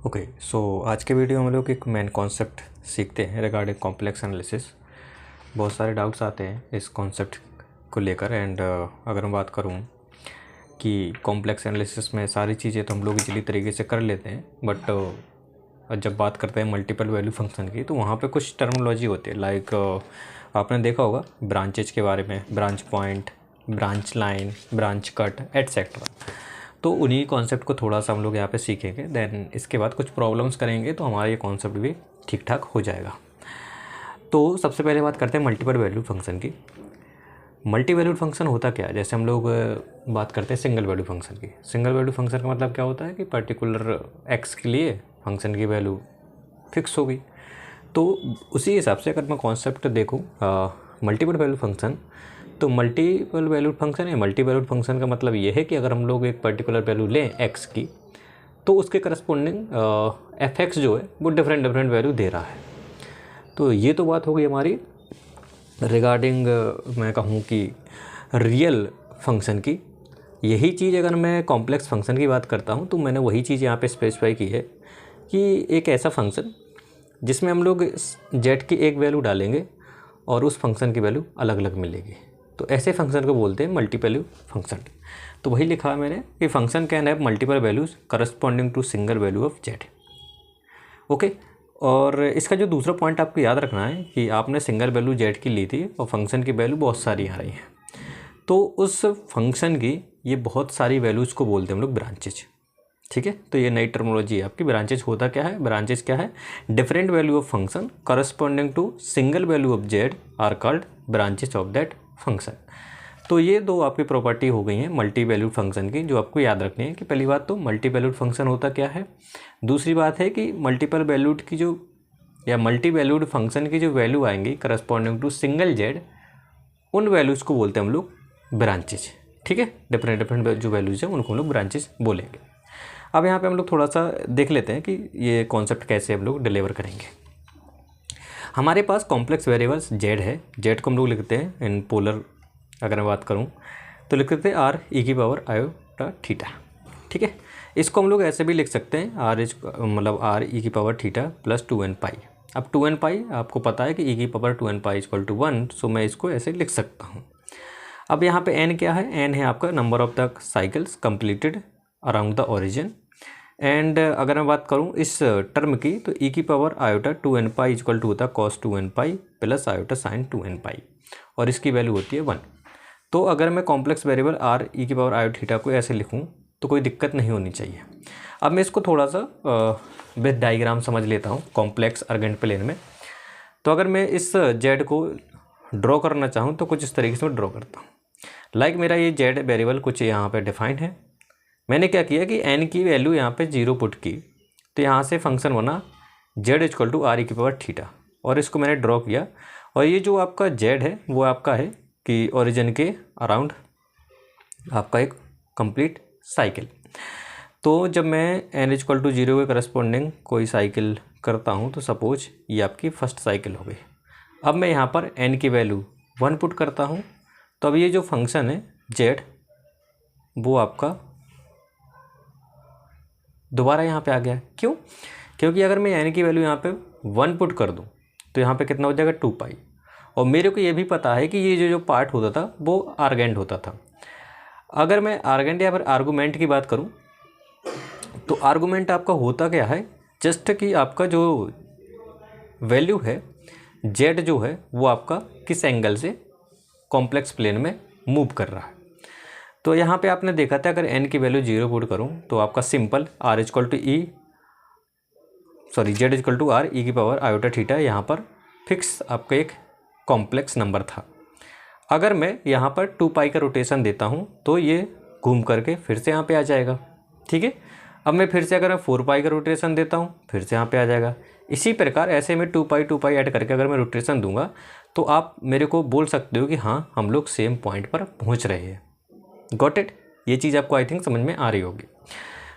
Okay so आज के video में हम लोग एक मेन कॉन्सेप्ट सीखते हैं रिगार्डिंग कॉम्प्लेक्स एनालिसिस। बहुत सारे डाउट्स आते हैं इस कॉन्सेप्ट को लेकर एंड अगर मैं बात करूं कि कॉम्प्लेक्स एनालिसिस में सारी चीज़ें तो हम लोग इजीली तरीके से कर लेते हैं, बट जब बात करते हैं मल्टीपल वैल्यू फंक्शन की तो वहाँ पे कुछ टर्मिनोलॉजी होती है। लाइक आपने देखा होगा ब्रांचेज के बारे में, branch point, branch line, branch cut etcetera. तो उन्हीं कॉन्सेप्ट को थोड़ा सा हम लोग यहाँ पे सीखेंगे। देन इसके बाद कुछ प्रॉब्लम्स करेंगे तो हमारा ये कॉन्सेप्ट भी ठीक ठाक हो जाएगा। तो सबसे पहले बात करते हैं मल्टीपल वैल्यूड फंक्शन की। मल्टी वैल्यूड फंक्शन होता क्या है? जैसे हम लोग बात करते हैं सिंगल वैल्यू फंक्शन की। सिंगल वैल्यू फंक्शन का मतलब क्या होता है कि पर्टिकुलर एक्स के लिए फंक्शन की वैल्यू फिक्स हो गई। तो उसी हिसाब से अगर मैं कॉन्सेप्ट देखूँ मल्टीपल वैल्यू फंक्शन, तो मल्टीपल वैल्यूड फंक्शन है। मल्टी वैल्यूड फंक्शन का मतलब ये है कि अगर हम लोग एक पर्टिकुलर वैल्यू लें एक्स की तो उसके करस्पॉन्डिंग एफ एक्स जो है वो डिफरेंट वैल्यू दे रहा है। तो ये तो बात हो गई हमारी रिगार्डिंग मैं कहूँ कि रियल फंक्शन की। यही चीज़ अगर मैं कॉम्प्लेक्स फंक्शन की बात करता हूँ तो मैंने वही चीज़ यहाँ पे स्पेसिफाई की है कि एक ऐसा फंक्शन जिसमें हम लोग जेड की एक वैल्यू डालेंगे और उस फंक्शन की वैल्यू अलग अलग मिलेगी, तो ऐसे फंक्शन को बोलते हैं मल्टीपल वैल्यू फंक्शन। तो वही लिखा है मैंने कि function can have multiple values corresponding to single value of z. Okay, और इसका जो दूसरा पॉइंट आपको याद रखना है कि आपने सिंगल वैल्यू जेड की ली थी और फंक्शन की वैल्यू बहुत सारी आ रही है, तो उस फंक्शन की ये बहुत सारी वैल्यूज़ को बोलते हैं हम लोग ब्रांचेज। ठीक है, तो ये नई टर्मिनोलॉजी है आपकी। ब्रांचेज होता क्या है? ब्रांचेज क्या है? Different value of function corresponding to single value of z are called branches of that function. तो ये दो आपकी प्रॉपर्टी हो गई हैं मल्टी वैल्यूड फंक्शन की, जो आपको याद रखनी है कि पहली बात तो मल्टी वैल्यूड फंक्शन होता क्या है, दूसरी बात है कि मल्टीपल वैल्यूड की जो या मल्टी वैल्यूड फंक्शन की जो वैल्यू आएंगी करस्पॉन्डिंग टू सिंगल जेड, उन वैल्यूज़ को बोलते हैं हम लोग ब्रांचेज। ठीक है, डिफरेंट जो वैल्यूज़ हैं उनको हम लोग ब्रांचेज बोलेंगे। अब यहाँ पे हम लोग थोड़ा सा देख लेते हैं कि ये कॉन्सेप्ट कैसे हम लोग डिलीवर करेंगे। हमारे पास कॉम्प्लेक्स वेरिएबल्स जेड है। जेड को हम लोग लिखते हैं इन पोलर, अगर मैं बात करूँ तो लिख सकते हैं आर ई की पावर आयोटा थीटा। ठीक है, इसको हम लोग ऐसे भी लिख सकते हैं मतलब आर ई की power theta plus 2n pi. अब 2n पाई आपको पता है कि ई की power 2n pi equal to 1, so मैं इसको ऐसे लिख सकता हूँ। अब यहाँ पे n क्या है? n है आपका number of the cycles completed around the origin. And अगर मैं बात करूँ इस टर्म की तो ई की power iota 2n pi equal to होता है cos 2n pi plus iota sine 2n pi, और इसकी वैल्यू होती है 1। तो अगर मैं कॉम्प्लेक्स वेरिएबल आर ई की पावर आयोटा थीटा को ऐसे लिखूँ तो कोई दिक्कत नहीं होनी चाहिए। अब मैं इसको थोड़ा सा विद डायग्राम समझ लेता हूँ कॉम्प्लेक्स अर्गेंट प्लेन में। तो अगर मैं इस जेड को ड्रॉ करना चाहूँ तो कुछ इस तरीके से मैं ड्रॉ करता हूँ। लाइक मेरा ये जेड वेरिएबल कुछ यहाँ पे डिफाइंड है। मैंने क्या किया कि n की वैल्यू यहाँ पे 0 पुट की, तो यहाँ से फंक्शन बना z equal to R E की पावर थीटा, और इसको मैंने ड्रॉ किया। और ये जो आपका z है वो आपका है कि ओरिजिन के अराउंड आपका एक कंप्लीट साइकिल। तो जब मैं n इक्वल टू 0 के करस्पॉन्डिंग कोई साइकिल करता हूँ तो सपोज ये आपकी फर्स्ट साइकिल हो गई। अब मैं यहाँ पर n की वैल्यू 1 पुट करता हूँ, तो अब ये जो फंक्शन है z वो आपका दोबारा यहाँ पे आ गया। क्यों? क्योंकि अगर मैं n की वैल्यू यहाँ पे 1 पुट कर दूँ तो यहाँ पे कितना हो जाएगा 2 पाई, और मेरे को ये भी पता है कि ये जो पार्ट होता था वो आर्गेंट होता था। अगर मैं आर्गेंट या फिर आर्गूमेंट की बात करूँ तो आर्गूमेंट आपका होता क्या है, जस्ट कि आपका जो वैल्यू है z जो है वो आपका किस एंगल से कॉम्प्लेक्स प्लेन में मूव कर रहा है। तो यहाँ पे आपने देखा था अगर n की वैल्यू 0 पुट करूँ तो आपका simple r equal to z equal to R E की पावर आयोटा थीटा यहाँ पर फिक्स आपका एक कॉम्प्लेक्स नंबर था। अगर मैं यहाँ पर 2 पाई का रोटेशन देता हूँ तो ये घूम करके फिर से यहाँ पे आ जाएगा। ठीक है, अब मैं फिर से अगर मैं 4 पाई का रोटेशन देता हूँ फिर से यहाँ पे आ जाएगा। इसी प्रकार ऐसे में 2 पाई ऐड करके अगर मैं रोटेशन दूंगा तो आप मेरे को बोल सकते हो कि हाँ हम लोग सेम पॉइंट पर पहुँच रहे हैं। Got it? ये चीज़ आपको आई थिंक समझ में आ रही होगी।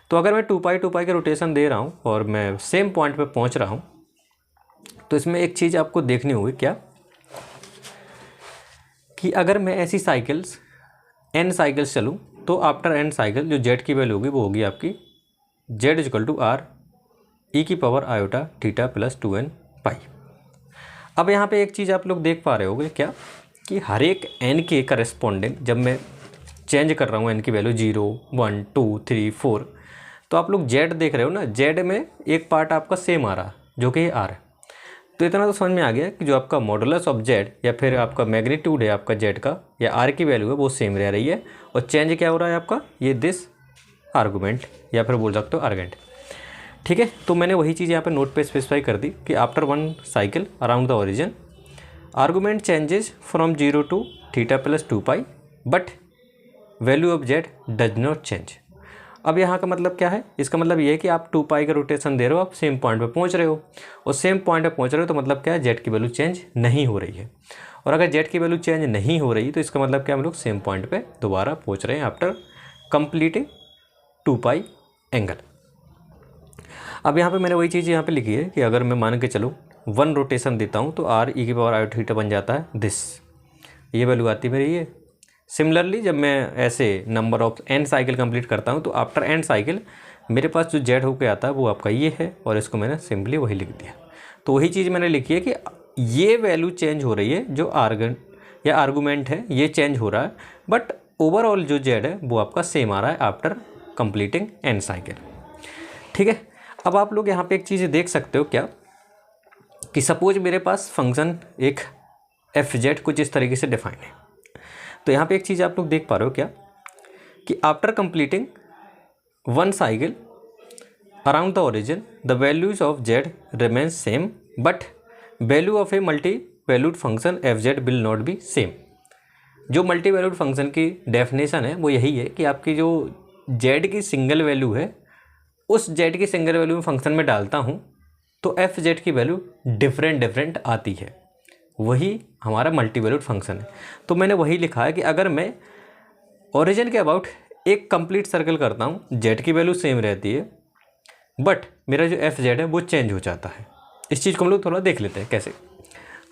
तो अगर मैं 2 पाई के रोटेशन दे रहा हूँ और मैं सेम पॉइंट पे पहुँच रहा हूँ, तो इसमें एक चीज़ आपको देखनी होगी क्या, कि अगर मैं ऐसी साइकिल्स n साइकिल्स चलूँ तो आफ्टर n साइकिल जो z की वैल्यू होगी वो होगी आपकी z equal to R E की power iota theta plus 2n pi. अब यहाँ पे एक चीज़ आप लोग देख पा रहे होगे क्या कि हर एक n के करस्पॉन्डिंग जब मैं चेंज कर रहा हूँ n की वैल्यू 0 1 2 3 4, तो आप लोग z देख रहे हो ना, z में एक पार्ट आपका सेम आ रहा जो कि r है। तो इतना तो समझ में आ गया कि जो आपका मॉडुलस ऑफ z या फिर आपका मैग्नीट्यूड है आपका z का या r की वैल्यू है वो सेम रह रही है, और चेंज क्या हो रहा है आपका ये दिस आर्गूमेंट या फिर बोल सकते हो आर्गेंट। ठीक है, तो मैंने वही चीज़ यहाँ पे नोट पे स्पेसिफाई कर दी कि after one cycle around the origin argument changes from 0 to theta plus 2 pi but value of z does not change. अब यहाँ का मतलब क्या है, इसका मतलब ये है कि आप 2 पाई का रोटेशन दे रहे हो, आप सेम पॉइंट पे पहुँच रहे हो, और सेम पॉइंट पे पहुँच रहे हो तो मतलब क्या है z की वैल्यू चेंज नहीं हो रही है। और अगर z की वैल्यू चेंज नहीं हो रही तो इसका मतलब क्या हम लोग सेम पॉइंट पे दोबारा पहुँच रहे हैं आफ्टर कंप्लीटिंग 2 पाई एंगल। अब यहाँ पे मैंने वही चीज़ यहाँ पे लिखी है कि अगर मैं मान के चलूँ 1 रोटेशन देता हूँ तो r e की पावर आयोटा थीटा बन जाता है दिस, ये वैल्यू आती है मेरी ये। सिमिलरली जब मैं ऐसे number of n cycle complete करता हूँ तो आफ्टर n साइकिल मेरे पास जो z होके आता है वो आपका ये है, और इसको मैंने सिंपली वही लिख दिया। तो वही चीज़ मैंने लिखी है कि ये वैल्यू चेंज हो रही है, जो आर्गूमेंट है ये चेंज हो रहा है, बट ओवरऑल जो z है वो आपका सेम आ रहा है आफ्टर कंप्लीटिंग n साइकिल। ठीक है, अब आप लोग यहाँ पे एक चीज़ देख सकते हो क्या कि सपोज मेरे पास फंक्शन एक fz कुछ इस तरीके से डिफाइन है। तो यहाँ पे एक चीज़ आप लोग देख पा रहे हो क्या कि after completing 1 cycle around the origin the values of z remain same but value of a multi valued function fz will not be same. जो मल्टी वैल्यूड फंक्शन की डेफिनेशन है वो यही है कि आपकी जो z की सिंगल वैल्यू है उस z की सिंगल वैल्यू में फंक्शन में डालता हूँ तो fz की वैल्यू डिफरेंट आती है, वही हमारा मल्टी वैल्यूड फंक्शन है। तो मैंने वही लिखा है कि अगर मैं ओरिजिन के अबाउट एक कंप्लीट सर्कल करता हूँ z की वैल्यू सेम रहती है बट मेरा जो fz है वो चेंज हो जाता है। इस चीज़ को हम लोग थोड़ा देख लेते हैं कैसे।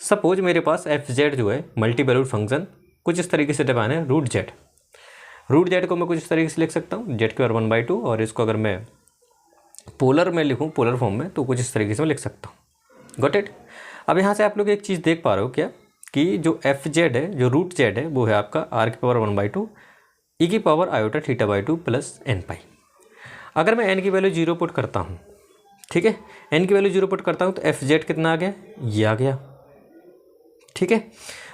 सपोज मेरे पास fz जो है मल्टी वैल्यूड फंक्शन कुछ इस तरीके से डिफाइन है रूट z को मैं कुछ इस तरीके से लिख सकता हूँ z की पावर 1/2, और इसको अगर मैं पोलर में लिखूँ पोलर फॉर्म में तो कुछ इस तरीके से मैं लिख सकता हूँ। Got it. अब यहाँ से आप लोग एक चीज़ देख पा रहे हो क्या कि जो fz है जो रूट z है वो है आपका r की पावर 1/2 e की power iota theta by 2 plus n पाई। अगर मैं n की वैल्यू 0 पुट करता हूँ, ठीक है, n की वैल्यू 0 पुट करता हूँ तो fz कितना आ गया, ये आ गया। ठीक है,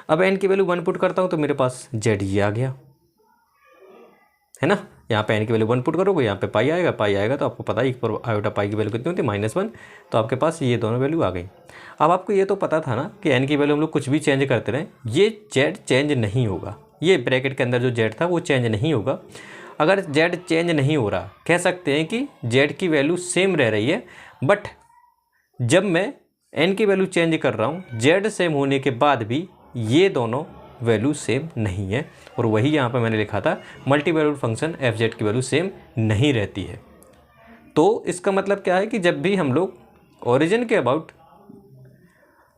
अब n की वैल्यू 1 पुट करता हूँ तो मेरे पास z ये आ गया, है ना। यहाँ पे n की वैल्यू 1 पुट करोगे यहाँ पे पाई आएगा तो आपको पता है पर आयोटा पाई की वैल्यू कितनी होती है -1, तो आपके पास ये दोनों वैल्यू आ गई। अब आपको ये तो पता था ना कि n की वैल्यू हम लोग कुछ भी चेंज करते रहें ये z चेंज नहीं होगा, ये ब्रैकेट के अंदर जो z था वो चेंज नहीं होगा। अगर z चेंज नहीं हो रहा कह सकते हैं कि z की वैल्यू सेम रह रही है, बट जब मैं n की वैल्यू चेंज कर रहा हूँ z सेम होने के बाद भी ये दोनों वैल्यू सेम नहीं है, और वही यहाँ पे मैंने लिखा था मल्टी वैल्यूड फंक्शन fz की वैल्यू सेम नहीं रहती है। तो इसका मतलब क्या है कि जब भी हम लोग ओरिजिन के अबाउट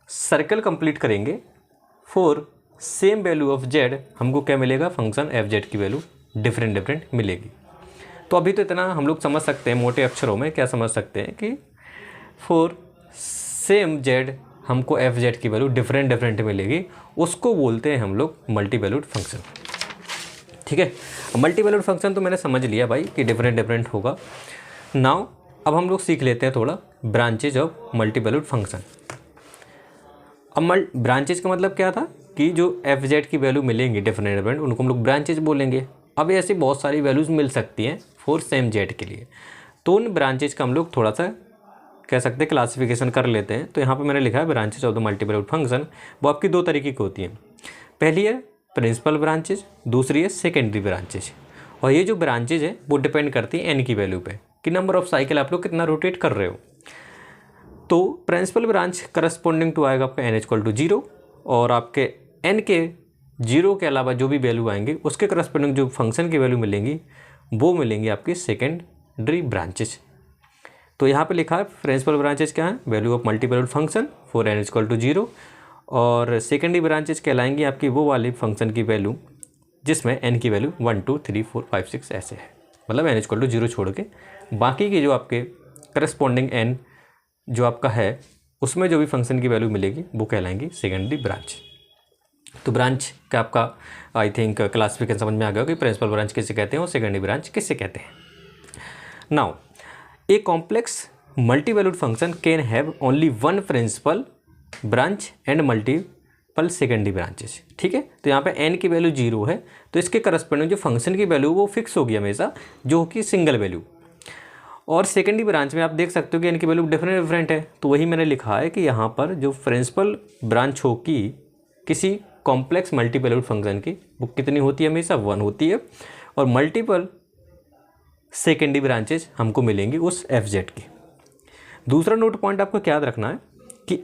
सर्कल कंप्लीट करेंगे for same value of z हमको क्या मिलेगा, फंक्शन fz की वैल्यू डिफरेंट मिलेगी। तो अभी तो इतना हम लोग समझ सकते हैं, मोटे अक्षरों में क्या समझ सकते हैं कि फॉर सेम z हमको fz की वैल्यू डिफरेंट मिलेगी, उसको बोलते हैं हम लोग मल्टी वैल्यूड फंक्शन। ठीक है, मल्टी वैल्यूड फंक्शन तो मैंने समझ लिया भाई कि डिफरेंट होगा। नाउ अब हम लोग सीख लेते हैं थोड़ा branches of multi valued function. अब ब्रांचेज का मतलब क्या था कि जो fz की वैल्यू मिलेंगी डिफरेंट उनको हम लोग ब्रांचेज बोलेंगे। अब ऐसी बहुत सारी वैल्यूज़ मिल सकती हैं फॉर सेम z के लिए, तो उन ब्रांचेज का हम लोग थोड़ा सा कह सकते हैं क्लासिफिकेशन कर लेते हैं। तो यहाँ पे मैंने लिखा है branches of the multi valued function, वो आपकी दो तरीके की होती हैं। पहली है प्रिंसिपल ब्रांचेज, दूसरी है सेकेंडरी ब्रांचेज। और ये जो ब्रांचेज है वो डिपेंड करती है n की वैल्यू पे कि नंबर ऑफ साइकिल आप लोग कितना रोटेट कर रहे हो। तो प्रिंसिपल ब्रांच करस्पॉन्डिंग टू आएगा आपका n = 0, और आपके n के 0 के अलावा जो भी वैल्यू आएंगे उसके करस्पॉन्डिंग जो फंक्शन की वैल्यू मिलेंगी वो मिलेंगी आपकी सेकेंडरी ब्रांचेज। तो यहाँ पे लिखा है प्रिंसिपल ब्रांचेज क्या है, value of multi valued function for n = 0, और सेकेंडरी ब्रांचेज कहलाएंगी आपकी वो वाली फंक्शन की वैल्यू जिसमें n की वैल्यू 1 2 3 4 5 6 ऐसे है, मतलब n = 0 छोड़ के बाकी की जो आपके करस्पॉन्डिंग n जो आपका है उसमें जो भी फंक्शन की वैल्यू मिलेगी वो कहलाएंगी सेकेंडरी ब्रांच। तो ब्रांच का आपका आई थिंक क्लासिफिकेशन समझ में आ गया कि प्रिंसिपल ब्रांच किसे कहते हैं और सेकेंडरी ब्रांच किसे कहते हैं। Now a complex multi valued function can have only one principal branch and multiple secondary branches. ठीक है, तो यहाँ पे n की वैल्यू 0 है तो इसके करस्पॉन्डिंग जो फंक्शन की वैल्यू वो फिक्स होगी हमेशा, जो कि सिंगल वैल्यू। और सेकेंडरी ब्रांच में आप देख सकते हो कि n की वैल्यू डिफरेंट है, तो वही मैंने लिखा है कि यहाँ पर जो प्रिंसिपल ब्रांच होगी किसी कॉम्प्लेक्स मल्टी वैल्यूड फंक्शन की वो कितनी होती है, हमेशा 1 होती है। और मल्टीपल सेकेंडरी ब्रांचेस हमको मिलेंगी उस fz की। दूसरा नोट पॉइंट आपको क्या याद रखना है कि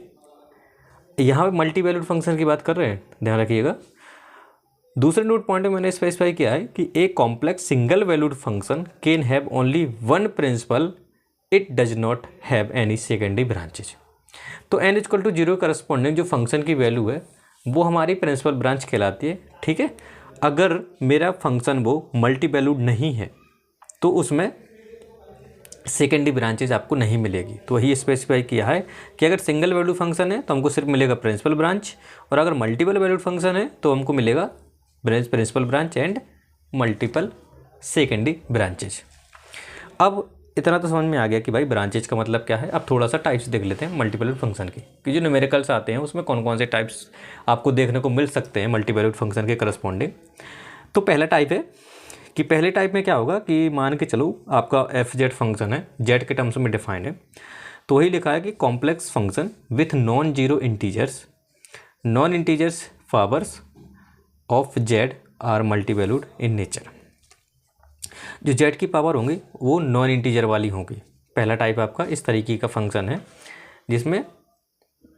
यहाँ पे मल्टी वैल्यूड फंक्शन की बात कर रहे हैं, ध्यान रखिएगा। दूसरे नोट पॉइंट में मैंने स्पेसिफाई किया है कि a complex single valued function can have only one principal, it does not have any secondary branches. तो n इक्वल टू 0 करस्पॉन्डिंग जो फंक्शन की वैल्यू है वो हमारी प्रिंसिपल ब्रांच कहलाती है। ठीक है, अगर मेरा फंक्शन वो मल्टी वैल्यूड नहीं है तो उसमें सेकेंडरी ब्रांचेज आपको नहीं मिलेगी। तो वही स्पेसिफाई किया है कि अगर सिंगल वैल्यूड फंक्शन है तो हमको सिर्फ मिलेगा प्रिंसिपल ब्रांच, और अगर मल्टीपल वैल्यूड फंक्शन है तो हमको मिलेगा principal branch and multiple secondary branches. अब इतना तो समझ में आ गया कि भाई ब्रांचेज का मतलब क्या है। अब थोड़ा सा टाइप्स देख लेते हैं मल्टी वैल्यूड फंक्शन की, कि जो न्यूमेरिकल्स आते हैं उसमें कौन कौन से टाइप्स आपको देखने को मिल सकते हैं मल्टी वैल्यूड फंक्शन के करस्पॉन्डिंग। तो पहला टाइप है कि पहले टाइप में क्या होगा कि मान के चलो आपका fz फंक्शन है, z के टर्म्स में डिफाइंड है, तो वही लिखा है कि complex function with non zero integers powers of z are multi valued in nature. जो z की पावर होंगी वो नॉन इंटीजर वाली होंगी। पहला टाइप आपका इस तरीके का फंक्शन है जिसमें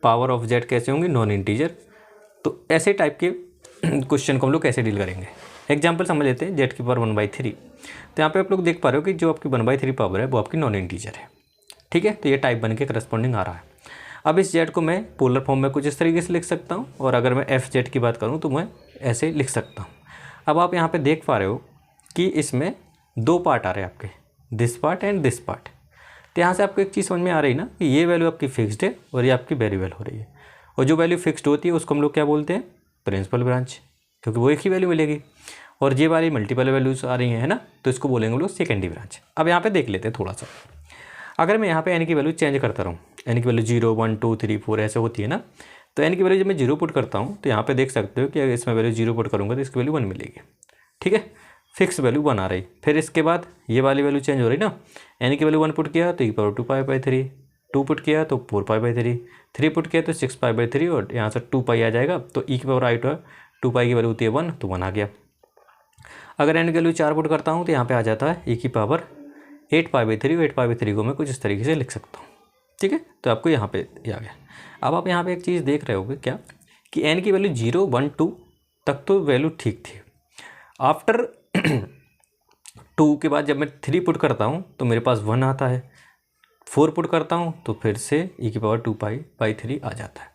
पावर ऑफ z कैसे होंगी, नॉन इंटीजर। तो ऐसे टाइप के क्वेश्चन को हम लोग कैसे डील करेंगे, एग्जाम्पल समझ लेते हैं। z की पावर 1/3, तो यहाँ पे आप लोग देख पा रहे हो कि जो आपकी 1/3 पावर है वो आपकी नॉन इंटीजर है। ठीक है, तो ये टाइप 1 के करस्पॉन्डिंग आ रहा है। अब इस z को मैं पोलर फॉर्म में कुछ इस तरीके से लिख सकता हूँ, और अगर मैं fz की बात करूँ तो मैं ऐसे लिख सकता हूँ। अब आप यहाँ पे देख पा रहे हो कि इसमें 2 पार्ट आ रहे हैं आपके, this part and this part. तो यहाँ से आपको एक चीज़ समझ में आ रही ना कि ये वैल्यू आपकी फिक्स्ड है और ये आपकी वेरिएबल हो रही है, और जो वैल्यू फिक्स्ड होती है उसको हम लोग क्या बोलते हैं, प्रिंसिपल ब्रांच, क्योंकि वो एक ही वैल्यू मिलेगी। और ये वाली मल्टीपल वैल्यूज आ रही हैं, है ना, तो इसको बोलेंगे हम लोग सेकेंडरी ब्रांच। अब यहाँ पे देख लेते हैं थोड़ा सा, अगर मैं यहाँ पे n की वैल्यू चेंज करता रहूँ, n की वैल्यू 0 1 2 3 4 ऐसे होती है ना, तो n की वैल्यू जब मैं 0 पुट करता हूँ तो यहाँ पे देख सकते हो कि अगर इसमें वैल्यू 0 पुट करूँगा तो इसकी वैल्यू 1 मिलेगी। ठीक है, फिक्स वैल्यू 1 आ रही। फिर इसके बाद ये वाली वैल्यू चेंज हो रही ना, n की वैल्यू 1 पुट किया तो e⁻2π/3, 2 पुट किया तो 4π/3, 3 पुट किया तो 6π/3, और यहाँ से 2π आ जाएगा तो e⁻2π की वैल्यू होती है 1, तो 1 आ गया। अगर n की वैल्यू 4 पुट करता हूँ तो यहाँ पे आ जाता है e⁻8π/3, 8π/3 को मैं कुछ इस तरीके से लिख सकता हूँ। ठीक है, तो आपको यहाँ पे आ गया। अब आप यहाँ पे एक चीज़ देख रहे होगे क्या कि n की वैल्यू 0 1 2 तक तो वैल्यू ठीक थी। आफ्टर 2 के बाद जब मैं 3 पुट करता हूँ तो मेरे पास 1 आता है, 4 पुट करता हूँ तो फिर से e⁻2π/3 आ जाता है।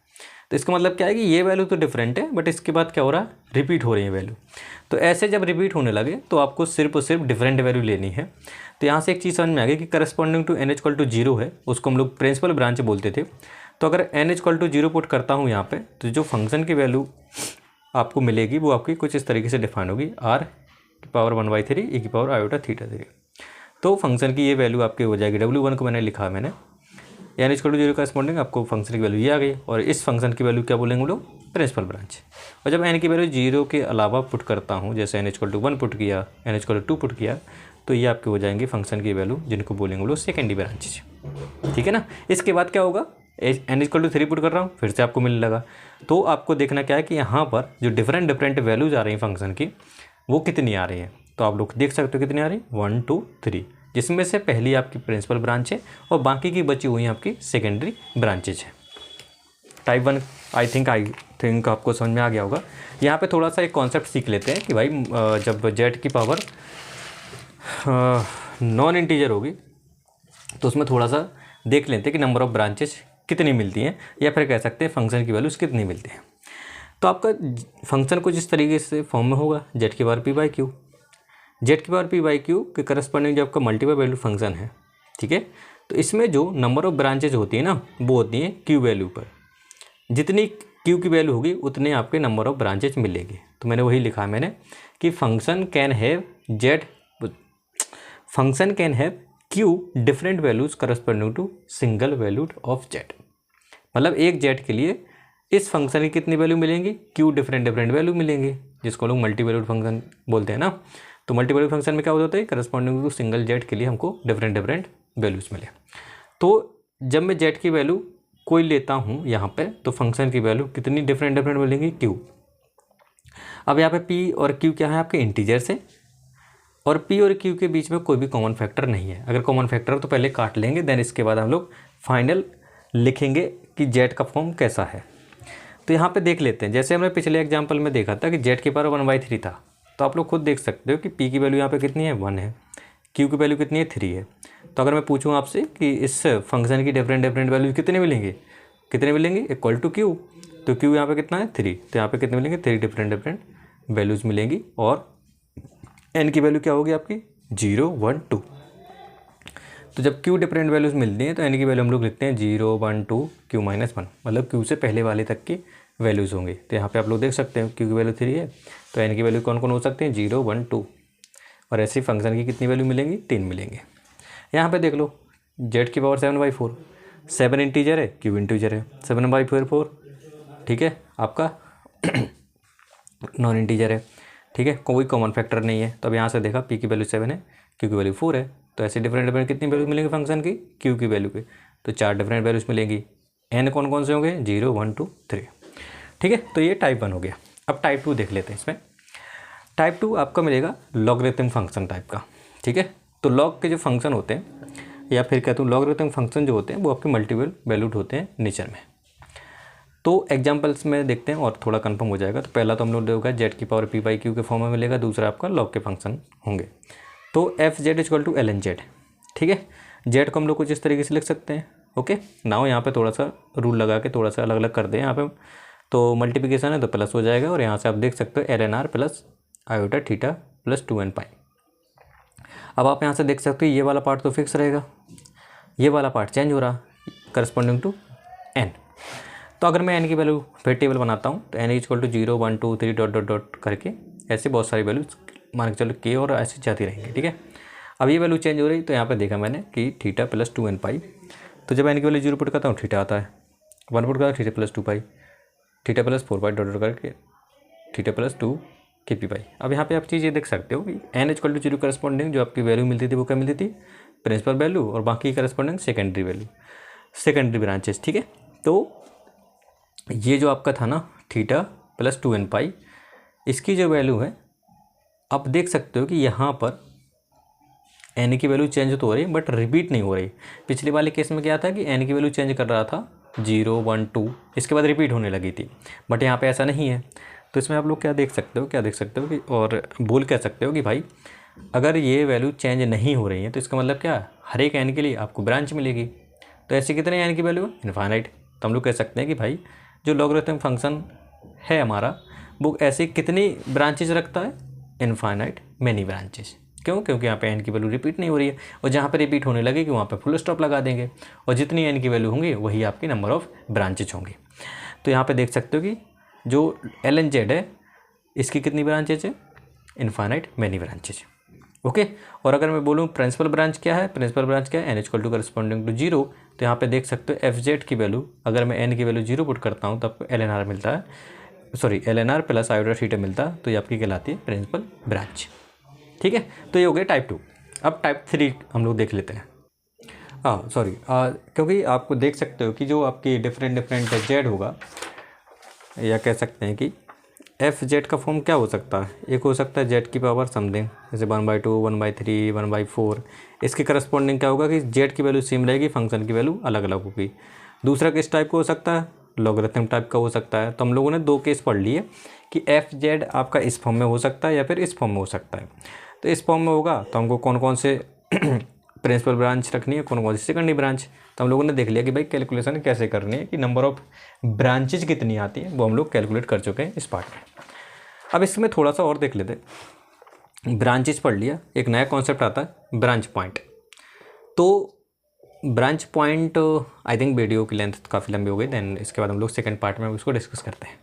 तो इसका मतलब क्या है कि ये वैल्यू तो डिफरेंट है, बट इसके बाद क्या हो रहा है, रिपीट हो रही है वैल्यू। तो ऐसे जब रिपीट होने लगे तो आपको सिर्फ और सिर्फ डिफरेंट वैल्यू लेनी है। तो यहाँ से एक चीज़ समझ में आ गई कि करस्पॉन्डिंग टू n = 0 है, उसको हम लोग प्रिंसिपल ब्रांच बोलते थे। तो अगर n = 0 पुट करता हूँ यहाँ पे, तो जो फंक्शन की वैल्यू आपको मिलेगी वो आपकी कुछ इस तरीके से डिफाइन होगी, r⁻1/3 e⁻i⁻θ3। तो फंक्शन की ये वैल्यू आपकी हो जाएगी, w1 को मैंने लिखा, मैंने n = 0 करस्पॉन्डिंग आपको फंक्शन की वैल्यू ये आ गई, और इस फंक्शन की वैल्यू क्या बोलेंगे हम लोग, प्रिंसिपल ब्रांच। और जब n की वैल्यू 0 के अलावा पुट करता हूँ, जैसे n = 1 पुट किया, n = 2 पुट किया, तो ये आपके हो जाएंगे फंक्शन की वैल्यू, जिनको बोलेंगे लोग सेकेंडरी ब्रांचेज। ठीक है ना। इसके बाद क्या होगा, n = 3 पुट कर रहा हूँ, फिर से आपको मिलने लगा। तो आपको देखना क्या है कि यहाँ पर जो डिफरेंट वैल्यूज आ रही हैं फंक्शन की, वो कितनी आ रही हैं। तो आप लोग देख सकते हो कितनी आ रही, 1 2 3, जिसमें से पहली आपकी प्रिंसिपल ब्रांच है और बाकी की बची हुई आपकी सेकेंडरी ब्रांचेज है। टाइप 1 आई थिंक आपको समझ में आ गया होगा। यहाँ पे थोड़ा सा एक कॉन्सेप्ट सीख लेते हैं कि भाई जब z की पावर नॉन इंटीजर होगी तो उसमें थोड़ा सा देख लेते हैं कि नंबर ऑफ़ ब्रांचेज कितनी मिलती हैं, या फिर कह सकते हैं फंक्शन की वैल्यूज़ कितनी मिलती हैं। तो आपका फंक्शन कुछ इस तरीके से फॉर्म में होगा, z की पावर p/q। z की पावर p/q के करस्पॉन्डिंग जो आपका मल्टीपल वैल्यू फंक्शन है, ठीक है, तो इसमें जो नंबर ऑफ ब्रांचेज होती है ना वो होती हैं क्यू वैल्यू पर। जितनी क्यू की वैल्यू होगी उतने आपके नंबर ऑफ ब्रांचेज मिलेगी। तो मैंने वही लिखा है मैंने कि function can have q different values corresponding to single valued of z. मतलब एक जेड के लिए इस फंक्शन की कितनी वैल्यू मिलेंगी, क्यू डिफरेंट वैल्यू मिलेंगी, जिसको लोग मल्टी वैल्यूड फंक्शन बोलते हैं ना। तो मल्टी वैल्यूड फंक्शन में क्या होता है, करस्पॉन्डिंग टू सिंगल जेड के लिए हमको डिफरेंट वैल्यूज मिले। तो जब मैं जेड की वैल्यू कोई लेता हूँ यहाँ पे, तो फंक्शन की वैल्यू कितनी डिफरेंट मिलेंगी, क्यू। अब यहाँ पे पी और क्यू क्या है आपके इंटीजर्स है, और पी और क्यू के बीच में कोई भी कॉमन फैक्टर नहीं है। अगर कॉमन फैक्टर हो तो पहले काट लेंगे, देन इसके बाद हम लोग फाइनल लिखेंगे कि जेड का फॉर्म कैसा है। तो यहाँ पे देख लेते हैं, जैसे हमने पिछले एग्जांपल में देखा था कि जेड की पावर 1/3 था, तो आप लोग खुद देख सकते हो कि पी की वैल्यू यहाँ पे कितनी है, 1 है, क्यू की वैल्यू कितनी है, 3 है। तो अगर मैं पूछूँ आपसे कि इस फंक्शन की डिफरेंट वैल्यू कितने मिलेंगे इक्वल टू क्यू, तो क्यू यहाँ पे कितना है, 3, तो यहाँ पे कितने मिलेंगे, 3 डिफरेंट वैल्यूज़ मिलेंगी। और एन की वैल्यू क्या होगी आपकी, 0, 1, 2। तो जब क्यू डिफरेंट वैल्यूज़ मिलती हैं तो एन की वैल्यू हम लोग लिखते हैं 0, 1, 2, क्यू -1, मतलब क्यू से पहले वाले तक की वैल्यूज़ होंगी। तो यहाँ पे आप लोग देख सकते हैं क्यू की वैल्यू 3 है, तो एन की वैल्यू कौन कौन हो सकते हैं, 0, 1, 2। और ऐसे फंक्शन की कितनी वैल्यू मिलेंगी, 3 मिलेंगे। यहाँ पे देख लो जेड की पावर 7/4, 7 इंटीजर है, क्यू इंटीजर है, 7/4 4, ठीक है, आपका नॉन इंटीजर है, ठीक है, कोई कॉमन फैक्टर नहीं है। तो अब यहाँ से देखा पी की वैल्यू 7 है, क्यू की वैल्यू 4 है, तो ऐसे डिफरेंट कितनी वैल्यू मिलेंगी फंक्शन की, क्यू की वैल्यू की, तो 4 डिफरेंट वैल्यूज मिलेंगी। एन कौन कौन से होंगे, 0, 1, 2, 3, ठीक है। तो ये टाइप 1 हो गया। अब टाइप 2 देख लेते हैं। इसमें टाइप 2 आपका मिलेगा लॉगरिथम फंक्शन टाइप का, ठीक है। तो लॉग के जो फंक्शन होते हैं, या फिर कहता हूँ लॉगरिथम फंक्शन जो होते हैं वो आपके मल्टीपल वैल्यूड होते हैं नेचर में। तो एग्जांपल्स में देखते हैं और थोड़ा कंफर्म हो जाएगा। तो पहला तो हम लोग होगा जेड की पावर p/q के फॉर्म में मिलेगा, दूसरा आपका लॉग के फंक्शन होंगे। तो f z equal to ln z, ठीक है। जेड को हम लोग कुछ इस तरीके से लिख सकते हैं, ओके। नाउ यहाँ पे थोड़ा सा रूल लगा के थोड़ा सा अलग अलग कर दें यहाँ पे। तो मल्टीप्लिकेशन है तो प्लस हो जाएगा, और यहाँ से आप देख सकते हो ln r plus iota theta plus 2n pi. अब आप यहाँ से देख सकते हो ये वाला पार्ट तो फिक्स रहेगा, ये वाला पार्ट चेंज हो रहा करस्पॉन्डिंग टू n। तो अगर मैं n की वैल्यू फिर टेबल बनाता हूँ तो n equal to 0, 1, 2, 3 dot dot dot करके ऐसे बहुत सारी वैल्यूज मान के चलो k और ऐसे जाती रहेंगी, ठीक है। अब ये वैल्यू चेंज हो रही, तो यहाँ पे देखा मैंने कि थीटा प्लस 2n पाई। तो जब n की वैल्यू 0 पुट करता हूँ थीटा आता है, 1 पुट करता हूँ थीटा प्लस 2 पाई, theta plus 4 Pie dot dot करके थीटा प्लस 2 kp पाई। अब यहाँ पे आप चीज़ ये देख सकते हो कि n इक्वल टू 0 करस्पॉन्डिंग जो आपकी वैल्यू मिलती थी वो क्या मिलती थी, प्रिंसिपल वैल्यू, और बाकी corresponding secondary value, secondary branches, ठीक है। तो ये जो आपका था ना थीटा प्लस 2n पाई, इसकी जो वैल्यू है आप देख सकते हो कि यहाँ पर n की वैल्यू चेंज तो हो रही है बट रिपीट नहीं हो रही। पिछले वाले केस में क्या था कि n की वैल्यू चेंज कर रहा था 0, 1, 2, इसके बाद रिपीट होने लगी थी, बट यहाँ पे ऐसा नहीं है। तो इसमें आप लोग क्या देख सकते हो कि और बोल कह सकते हो कि भाई अगर ये वैल्यू चेंज नहीं हो रही है तो इसका मतलब क्या, हर एक n के लिए आपको ब्रांच मिलेगी। तो ऐसे कितने n की वैल्यू है, इनफाइनाइट। तो हम लोग कह सकते हैं कि भाई जो लॉगरिथम फंक्शन है हमारा वो ऐसे कितनी ब्रांचेज रखता है, इनफाइनाइट मैनी ब्रांचेज। क्यों, क्योंकि यहाँ पे n की वैल्यू रिपीट नहीं हो रही है, और जहाँ पे रिपीट होने लगेगी वहाँ पे फुल स्टॉप लगा देंगे, और जितनी n की वैल्यू होंगी वही आपकी नंबर ऑफ ब्रांचेज होंगी। तो यहाँ पे देख सकते हो कि जो ln z है इसकी कितनी ब्रांचेज है, इनफाइनाइट मैनी ब्रांचेज, ओके। और अगर मैं बोलूँ प्रिंसिपल ब्रांच क्या है, प्रिंसिपल ब्रांच क्या है, n equal to corresponding to 0। तो यहाँ पे देख सकते हो एफ जेड की वैल्यू, अगर मैं n की वैल्यू 0 पुट करता हूँ तब ln r मिलता है, sorry ln r plus iota theta मिलता है, तो ये आपकी कहलाती है प्रिंसिपल ब्रांच, ठीक है। तो ये हो गया टाइप 2। अब टाइप 3 हम लोग देख लेते हैं। क्योंकि आपको देख सकते हो कि जो आपकी डिफरेंट जेड होगा, या कह सकते हैं कि एफ जेड का फॉर्म क्या हो सकता है, एक हो सकता है जेड की पावर समथिंग, जैसे 1/2, 1/3, 1/4। इसके करस्पॉन्डिंग क्या होगा कि जेड की वैल्यू सेम रहेगी, फंक्शन की वैल्यू अलग अलग होगी। दूसरा किस टाइप का हो सकता है, लॉगरिथम टाइप का हो सकता है। तो हम लोगों ने 2 केस पढ़ लिए कि एफ जेड आपका इस फॉर्म में हो सकता है या फिर इस फॉर्म में हो सकता है। तो इस फॉर्म में होगा तो हमको कौन कौन से प्रिंसिपल ब्रांच रखनी है, कौन कौन सी सेकेंडरी ब्रांच। तो हम लोगों ने देख लिया कि भाई कैलकुलेशन कैसे करनी है, कि नंबर ऑफ ब्रांचेज कितनी आती है वो हम लोग कैलकुलेट कर चुके हैं इस पार्ट में। अब इसमें थोड़ा सा और देख लेते हैं। ब्रांचेज पढ़ लिया, एक नया कॉन्सेप्ट आता है ब्रांच पॉइंट। तो branch point I think video की लेंथ काफ़ी लंबी हो गई, देन इसके बाद हम लोग सेकंड पार्ट में उसको डिस्कस करते हैं।